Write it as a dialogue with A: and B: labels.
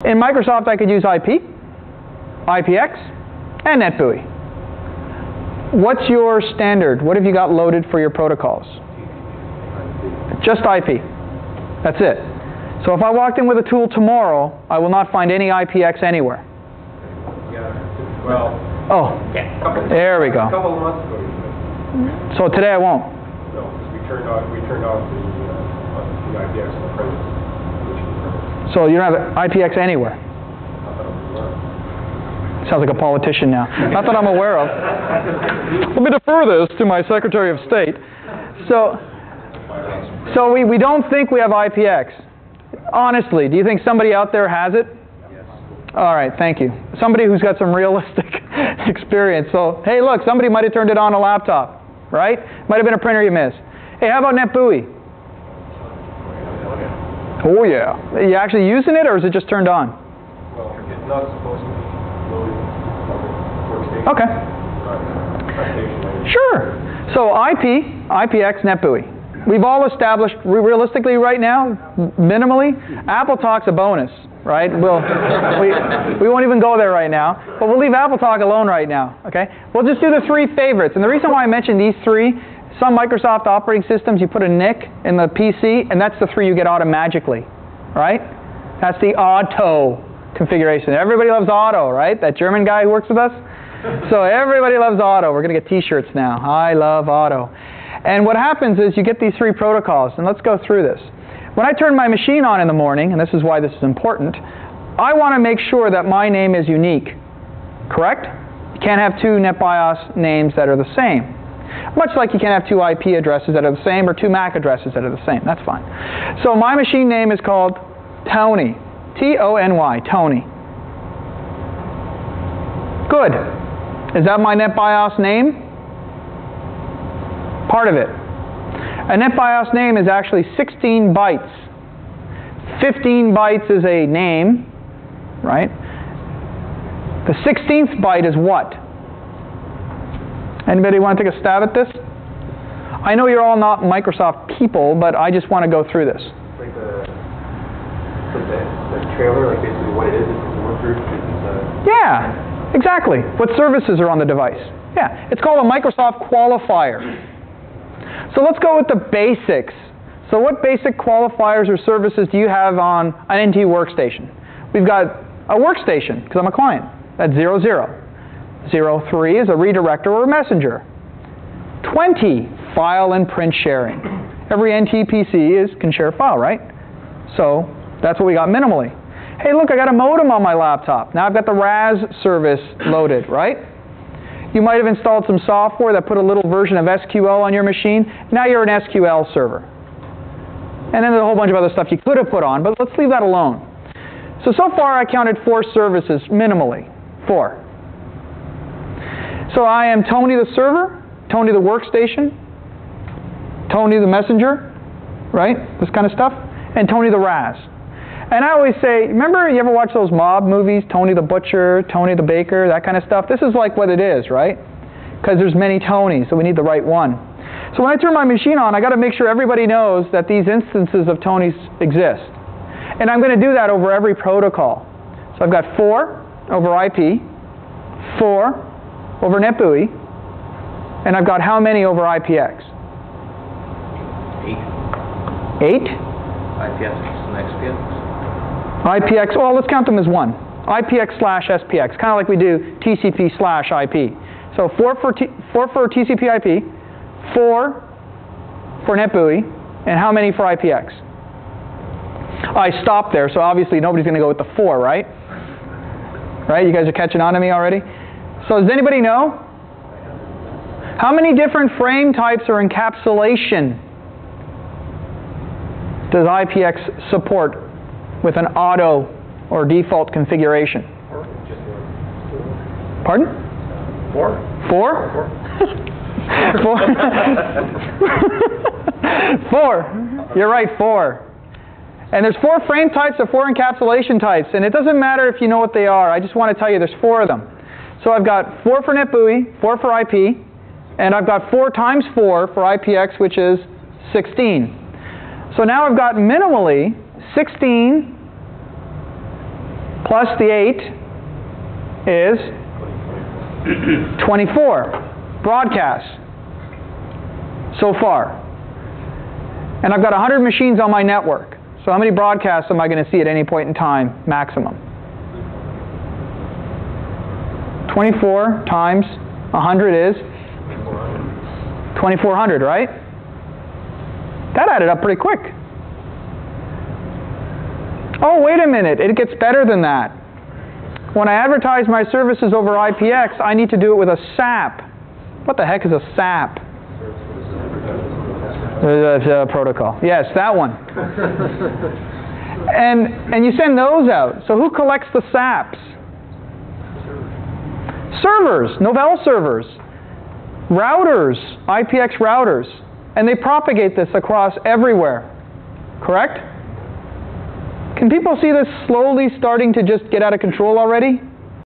A: In Microsoft, I could use IP, IPX, and NetBEUI. What's your standard? What have you got loaded for your protocols? Just IP. That's it. So if I walked in with a tool tomorrow, I will not find any IPX anywhere.
B: Yeah. Well.
A: Oh. There we go.
B: A couple of months ago.
A: So today I won't.
B: No, because we turned off the IPX on the premise.
A: So you don't have IPX anywhere. Sounds like a politician now. Not that I'm aware of. Let me defer this to my Secretary of State. So we don't think we have IPX. Honestly, do you think somebody out there has it?
B: Yes.
A: All right, thank you. Somebody who's got some realistic experience. So, hey, look, somebody might have turned it on a laptop, right? Might have been a printer you missed. Hey, how about NetBEUI? Oh, yeah. Are you actually using it, or is it just turned on?
B: Well, it's not supposed to be loaded on the workstation.
A: Okay. Sure. So IP, IPX, NetBEUI. We've all established, realistically right now, minimally, AppleTalk's a bonus, right? We won't even go there right now, but we'll leave AppleTalk alone right now, okay? We'll just do the three favorites. And the reason why I mentioned these three, some Microsoft operating systems, you put a NIC in the PC, and that's the three you get automagically, right? That's the auto configuration. Everybody loves auto, right? That German guy who works with us? So everybody loves auto. We're going to get t-shirts now. I love auto. And what happens is you get these three protocols, and let's go through this. When I turn my machine on in the morning, and this is why this is important, I want to make sure that my name is unique, correct? You can't have two NetBIOS names that are the same. Much like you can't have two IP addresses that are the same or two MAC addresses that are the same. That's fine. So my machine name is called Tony. T-O-N-Y, Tony. Good. Is that my NetBIOS name? Part of it. A NetBIOS name is actually 16 bytes. 15 bytes is a name, right? The 16th byte is what? Anybody want to take a stab at this? I know you're all not Microsoft people, but I just want to go through this.
B: Like the trailer, like basically what it is, it's a work group.
A: Yeah, exactly. What services are on the device. Yeah, it's called a Microsoft qualifier. So let's go with the basics. So what basic qualifiers or services do you have on an NT workstation? We've got a workstation, because I'm a client. That's 00. 03 is a redirector or a messenger. 20, file and print sharing. Every NT PC can share a file, right? So that's what we got minimally. Hey, look, I got a modem on my laptop. Now I've got the RAS service loaded, right? You might have installed some software that put a little version of SQL on your machine. Now you're an SQL server. And then there's a whole bunch of other stuff you could have put on, but let's leave that alone. So far I counted 4 services minimally. 4. So I am Tony the server, Tony the workstation, Tony the messenger, right? This kind of stuff. And Tony the RAS. And I always say, remember you ever watch those mob movies, Tony the Butcher, Tony the Baker, that kind of stuff? This is like what it is, right? Because there's many Tonys, so we need the right one. So when I turn my machine on, I got to make sure everybody knows that these instances of Tonys exist. And I'm going to do that over every protocol. So I've got 4 over IP, 4 over NetBEUI, and I've got how many over IPX? 8. 8?
C: IPX and XPX?
A: IPX, well, let's count them as one. IPX/SPX, kind of like we do TCP/IP. So 4 for TCP/IP, 4 for NetBEUI, and how many for IPX? I stopped there, so obviously nobody's going to go with the 4, right? Right? You guys are catching on to me already? So does anybody know? How many different frame types or encapsulation does IPX support with an auto or default configuration? Pardon? 4. 4? 4. 4. You're right, 4. And there's 4 frame types or 4 encapsulation types, and it doesn't matter if you know what they are. I just want to tell you there's 4 of them. So I've got 4 for NetBEUI, 4 for IP, and I've got 4 times 4 for IPX, which is 16. So now I've got minimally 16 plus the 8 is 24 broadcasts so far. And I've got 100 machines on my network. So how many broadcasts am I going to see at any point in time, maximum? 24 times 100 is 2,400, right? That added up pretty quick. Oh, wait a minute. It gets better than that. When I advertise my services over IPX, I need to do it with a SAP. What the heck is a SAP? Protocol. Yes, that one. And you send those out. So who collects the SAPs? Servers, Novell servers, routers, IPX routers, and they propagate this across everywhere. Correct? Can people see this slowly starting to just get out of control already?